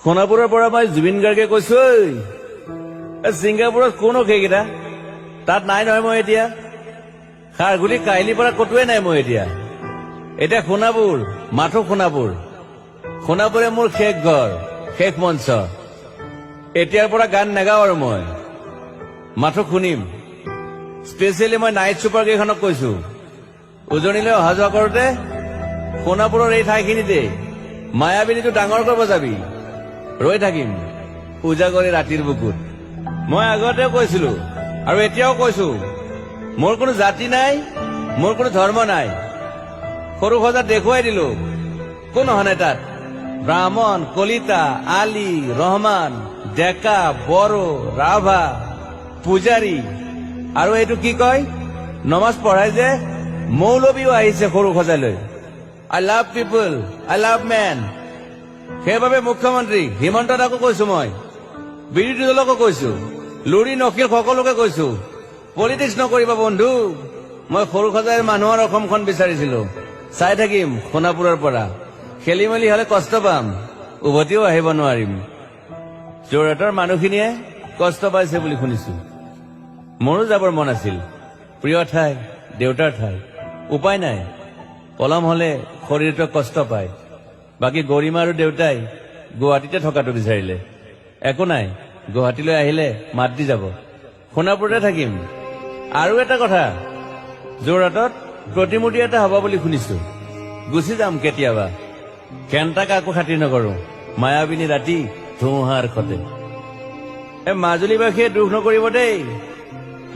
সোণাপুৰৰ পৰা মই জুবিন গাৰ্গে কৈছো, ছিংগাপুৰত কোন সেইকেইটা তাত নাই নহয়। মই এতিয়া খাৰঘুলি কাহিলীৰ পৰা কতোৱে নাই। মই এতিয়া সোণাপুৰ, মাথো সোণাপুৰ। সোণাপুৰে মোৰ শেষ ঘৰ, শেষ মঞ্চ। এতিয়াৰ পৰা গান নাগাওঁ আৰু মই মাথো শুনিম। স্পেচিয়েলি মই নাইট ছুপাৰ কেইখনক কৈছো, উজনিলৈ অহা যোৱা কৰোতে সোণাপুৰৰ এই ঠাইখিনিতে মায়াবিনীটো ডাঙৰকৈ বজাবি। ৰৈ থাকিম উজাগৰি ৰাতিৰ বুকুত। মই আগতেও কৈছিলো আৰু এতিয়াও কৈছো, মোৰ কোনো জাতি নাই, মোৰ কোনো ধৰ্ম নাই। সৰু সজাত দেখুৱাই দিলো কোন হনে তাত ব্ৰাহ্মণ, কলিতা, আলী, ৰহমান, ডেকা, বড়ো, ৰাভা, পূজাৰী আৰু এইটো কি কয় নমাজ পঢ়াই যে মৌলবীও আহিছে সৰু সজালৈ। I love people, I love man. সেইবাবে মুখ্যমন্ত্ৰী হিমন্ত দাকো কৈছো, মই বিৰোধী দলকো কৈছো, লুৰি নকিল সকলোকে কৈছো, পলিটিক্স নকৰিবা বন্ধু। মই সৰু সজাইৰ মানুহৰ অসমখন বিচাৰিছিলো। চাই থাকিম সোণাপুৰৰ পৰা। খেলি মেলি হলে কষ্ট পাম, উভতিও আহিব নোৱাৰিম। যোৰহাটৰ মানুহখিনিয়ে কষ্ট পাইছে বুলি শুনিছো। মোৰো যাবৰ মন আছিল, প্ৰিয় ঠাই, দেউতাৰ ঠাই। উপায় নাই, পলম হলে শৰীৰটোৱে কষ্ট পায়। বাকী গৰিমা আৰু দেউতাই গুৱাহাটীতে থকাটো বিচাৰিলে। একো নাই, গুৱাহাটীলৈ আহিলে মাত দি যাব। সোণাপুৰতে থাকিম। আৰু এটা কথা, যোৰহাটত প্ৰতিমূৰ্তি এটা হব বুলি শুনিছো। গুচি যাম কেতিয়াবা। কেণ্টা কাকো খাতিৰ নকৰো। মায়াবিনী ৰাতি ধুমুহাৰ সতে। মাজুলীবাসীয়ে দুখ নকৰিব দেই,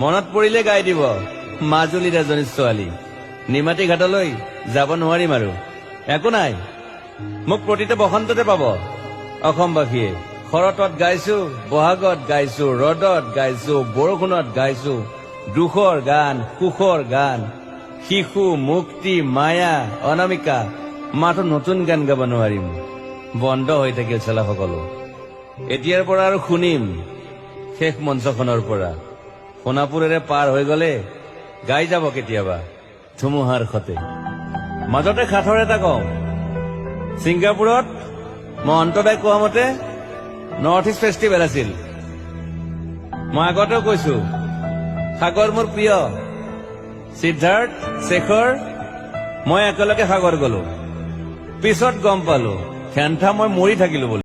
মনত পৰিলে গাই দিব মাজুলীৰ এজনী ছোৱালী। নিমাতী ঘাটলৈ যাব নোৱাৰিম আৰু। একো নাই, মোক প্ৰতিটো বসন্ততে পাব অসমবাসীয়ে। শৰতত গাইছো, বহাগত গাইছো, ৰদত গাইছো, বৰষুণত গাইছো। দুখৰ গান, সুখৰ গান, শিশু, মুক্তি, মায়া, অনামিকা। মাথো নতুন গান গাব নোৱাৰিম। বন্ধ হৈ থাকিল চেলা সকলো। এতিয়াৰ পৰা আৰু শুনিম শেষ মঞ্চখনৰ পৰা। সোণাপুৰেৰে পাৰ হৈ গলে গাই যাব কেতিয়াবা ধুমুহাৰ সতে। মাজতে সাঁথৰ এটা কওঁ, ছিংগাপুৰত মই অন্তদাই কোৱা মতে নৰ্থ ইষ্ট ফেষ্টিভেল আছিল। মই আগতেও কৈছো, সাগৰ মোৰ প্ৰিয়। সিদ্ধাৰ্থ, শেখৰ, মই একেলগে সাগৰ গলো। পিছত গম পালো খেন্থা মই মৰি থাকিলো বুলি।